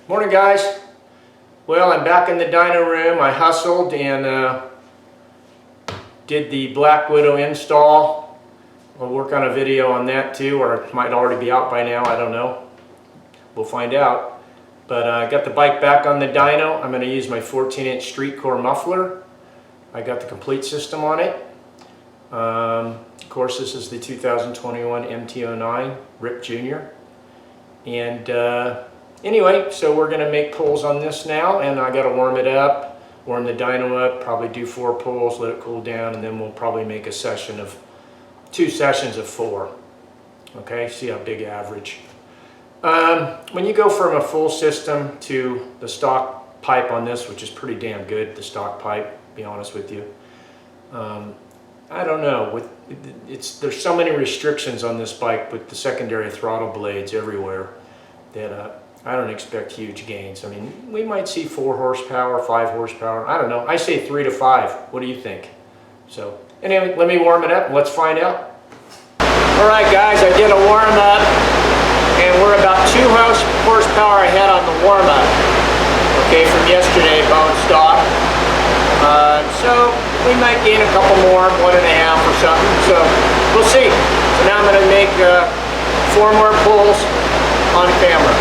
Morning guys. Well, I'm back in the dyno room. I hustled and did the Black Widow install. We'll work on a video on that too, or it might already be out by now, I don't know. We'll find out. But I got the bike back on the dyno. I'm going to use my 14-inch street core muffler. I got the complete system on it. Of course, this is the 2021 MT-09 Rip Jr. And anyway, so we're going to make pulls on this now, and I got to warm it up, warm the dyno up, probably do 4 pulls, let it cool down, and then we'll probably make a session of 2 sessions of 4. Okay, see how big average. When you go from a full system to the stock pipe on this, which is pretty damn good, the stock pipe, to be honest with you. I don't know, there's so many restrictions on this bike with the secondary throttle blades everywhere that I don't expect huge gains. I mean, we might see 4 horsepower, 5 horsepower, I don't know. I say 3 to 5. What do you think? So anyway, let me warm it up and let's find out. All right guys, I did a warm up and we're about 2 horsepower ahead on the warm up. Okay, from yesterday, bone stock. So we might gain a couple more, 1.5 or something. So we'll see. So now I'm going to make 4 more pulls on camera.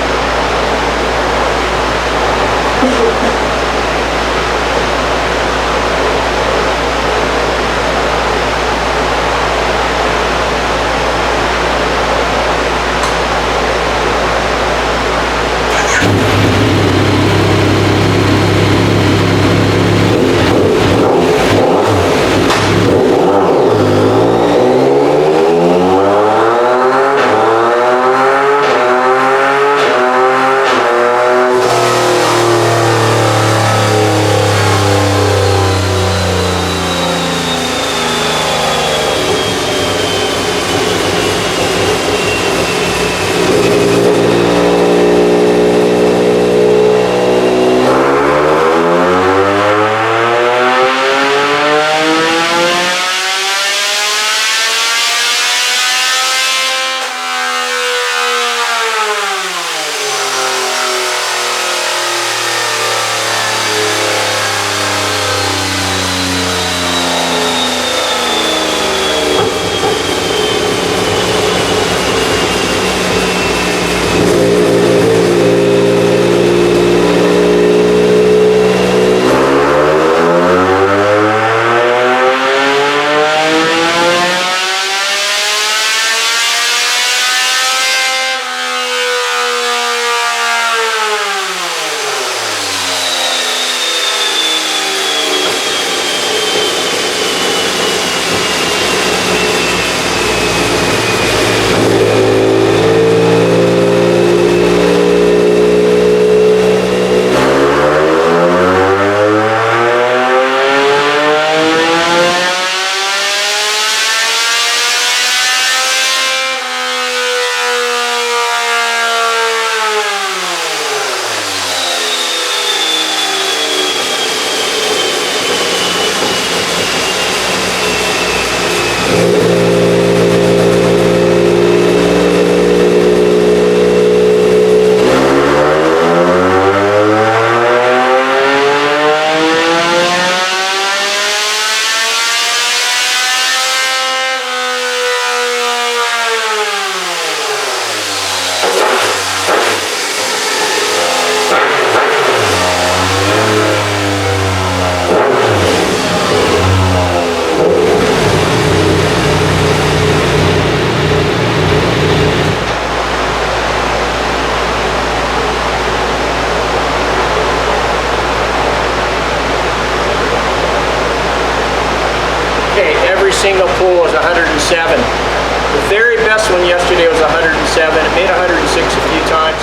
Single pull is 107. The very best one yesterday was 107. It made 106 a few times.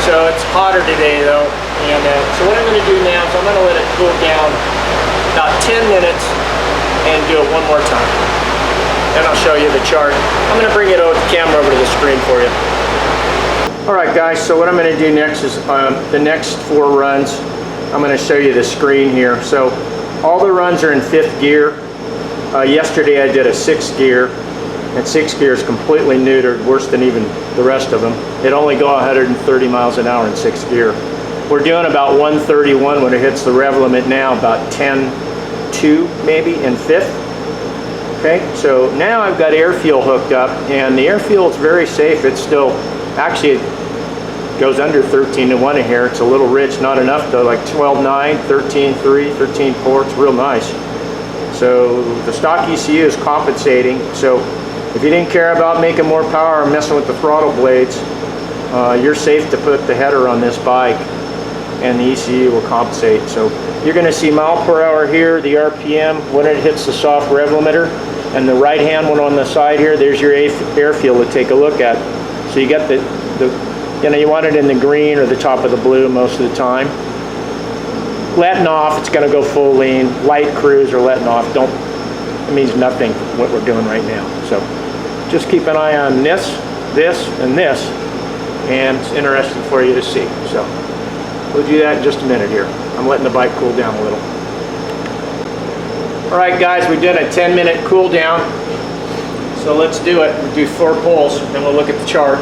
So it's hotter today though. And so what I'm going to do now is I'm going to let it cool down about 10 minutes and do it one more time. Then I'll show you the chart. I'm going to bring the camera over to the screen for you. Alright guys, so what I'm going to do next is the next 4 runs. I'm going to show you the screen here. So all the runs are in 5th gear. Yesterday I did a 6th gear, And 6 gear is completely neutered, worse than even the rest of them. It only go 130 miles an hour in 6 gear. We're doing about 131 when it hits the rev limit now, about 10.2 maybe in 5th. Okay, so now I've got air fuel hooked up, and the air fuel is very safe. It's still, actually it goes under 13 to 1 in here. It's a little rich, not enough though, like 12.9, 13.3, 13.4, it's real nice. So the stock ECU is compensating. So if you didn't care about making more power or messing with the throttle blades, you're safe to put the header on this bike, and the ECU will compensate. So you're going to see mile per hour here, the RPM when it hits the soft rev limiter, and the right hand one on the side here, there's your air fuel to take a look at. So you get the you know, you want it in the green or the top of the blue most of the time. Letting off, it's going to go full lean. Light cruise or letting off, it means nothing what we're doing right now. So just keep an eye on this, and this, and it's interesting for you to see. So we'll do that in just a minute here. I'm letting the bike cool down a little. All right, guys, we did a 10-minute cool down. So let's do it. We'll do 4 pulls, then we'll look at the chart.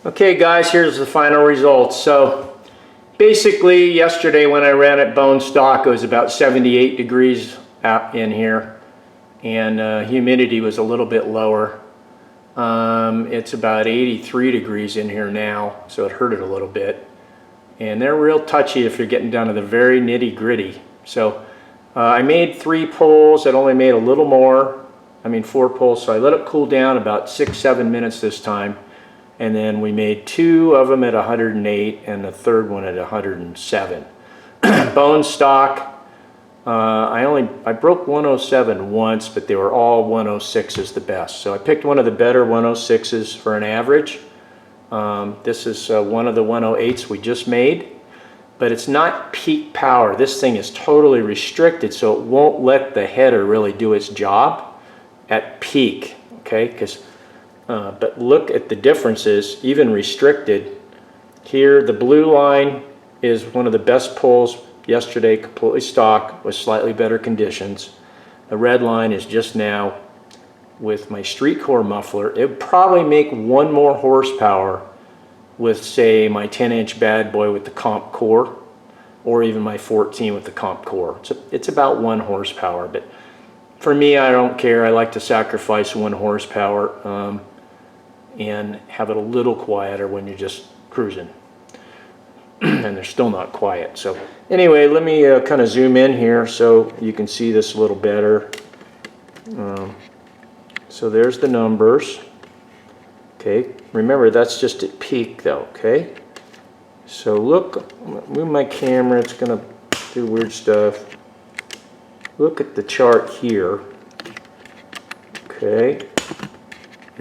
Okay guys, here's the final results. So basically yesterday when I ran it bone stock, it was about 78 degrees out in here, and humidity was a little bit lower. It's about 83 degrees in here now, so it hurt it a little bit. And they're real touchy if you're getting down to the very nitty gritty. So I made 3 pulls. It only made a little more. I mean 4 pulls, so I let it cool down about 6-7 minutes this time. And then we made 2 of them at 108 and the third one at 107. Bone stock, I broke 107 once, but they were all 106s the best. So I picked one of the better 106s for an average. This is one of the 108s we just made, but it's not peak power. This thing is totally restricted, so it won't let the header really do its job at peak, okay? But look at the differences, even restricted. Here, the blue line is one of the best pulls yesterday, completely stock with slightly better conditions. The red line is just now with my street core muffler. It would probably make 1 more horsepower with, say, my 10-inch bad boy with the comp core, or even my 14 with the comp core. It's about 1 horsepower, but for me, I don't care. I like to sacrifice 1 horsepower and have it a little quieter when you're just cruising. And they're still not quiet. So anyway, let me kind of zoom in here so you can see this a little better. So there's the numbers. Okay, remember that's just at peak though, okay? So look, move my camera, it's gonna do weird stuff. Look at the chart here, okay?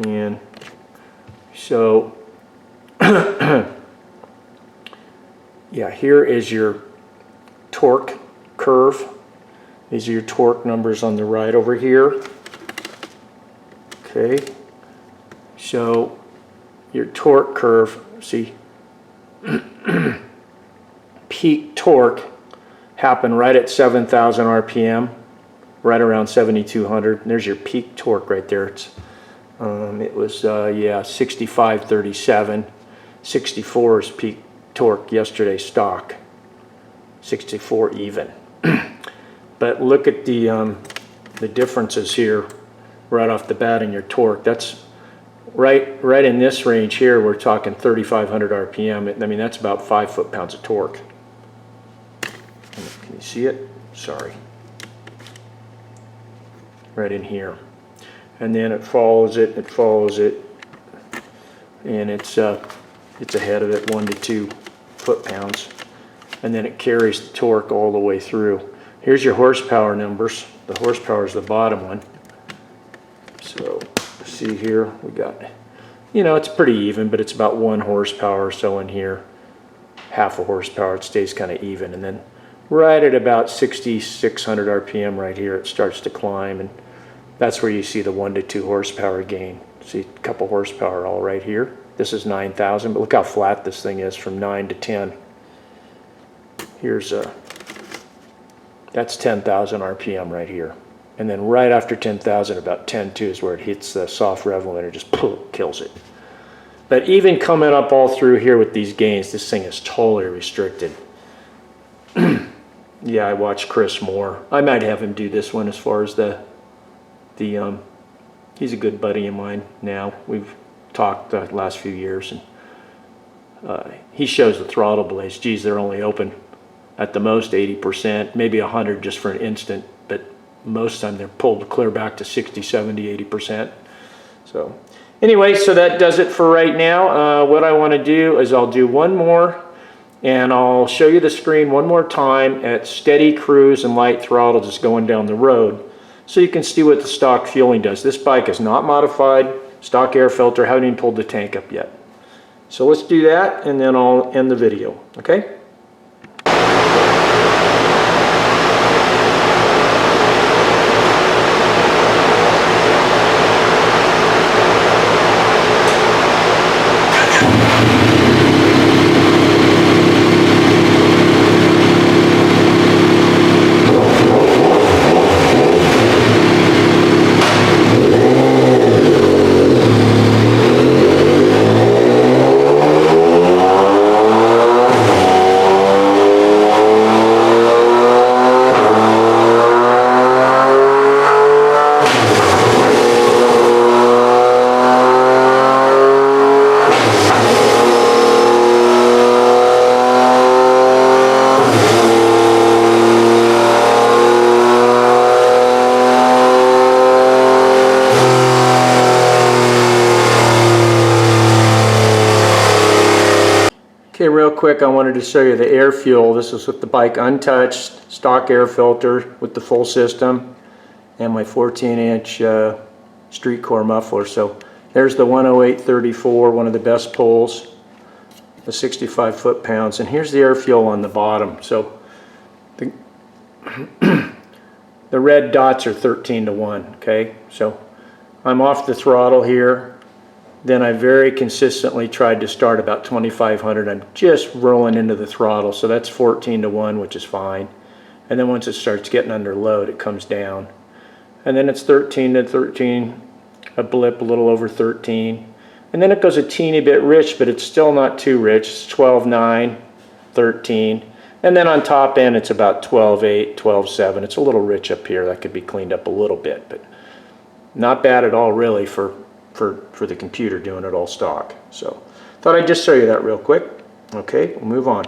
And so, yeah, here is your torque curve. These are your torque numbers on the right over here. Okay, so your torque curve, see, peak torque happened right at 7,000 RPM, right around 7,200. There's your peak torque right there. It was, yeah, 65.37. 64 is peak torque yesterday stock. 64 even. But look at the differences here right off the bat in your torque. That's right in this range here. We're talking 3,500 RPM. I mean, that's about 5 foot-pounds of torque. Can you see it? Sorry. Right in here. And then it follows it, and it's ahead of it 1 to 2 foot-pounds. And then it carries the torque all the way through. Here's your horsepower numbers. The horsepower is the bottom one. So see here, we got, you know, it's pretty even, but it's about 1 horsepower or so in here. Half a horsepower, it stays kind of even. And then right at about 6,600 RPM right here, it starts to climb, and that's where you see the 1 to 2 horsepower gain. See a couple horsepower all right here. This is 9,000, but look how flat this thing is from 9 to 10. Here's that's 10,000 RPM right here. And then right after 10,000, about 10.2 is where it hits the soft rev limiter, just kills it. But even coming up all through here with these gains, this thing is totally restricted. Yeah, I watched Chris Moore. I might have him do this one as far as he's a good buddy of mine now. We've talked the last few years, and he shows the throttle blades. Geez, they're only open at the most 80%, maybe 100 just for an instant, but most of the time they're pulled clear back to 60, 70, 80%. So anyway, so that does it for right now. What I want to do is I'll do one more, and I'll show you the screen one more time at steady cruise and light throttle just going down the road, so you can see what the stock fueling does. This bike is not modified, stock air filter, haven't even pulled the tank up yet. So let's do that, and then I'll end the video, okay? Okay, real quick, I wanted to show you the air fuel. This is with the bike untouched, stock air filter with the full system, and my 14-inch street core muffler. So there's the 10834, one of the best pulls, the 65 foot-pounds. And here's the air fuel on the bottom. So the, the red dots are 13 to 1, okay? So I'm off the throttle here. Then I very consistently tried to start about 2,500. I'm just rolling into the throttle, so that's 14 to 1, which is fine. And then once it starts getting under load, it comes down. And then it's 13 to 13, a blip a little over 13. And then it goes a teeny bit rich, but it's still not too rich. It's 12.9, 13. And then on top end, it's about 12.8, 12.7. It's a little rich up here. That could be cleaned up a little bit, but not bad at all, really, for the computer doing it all stock. So thought I'd just show you that real quick. Okay, we'll move on.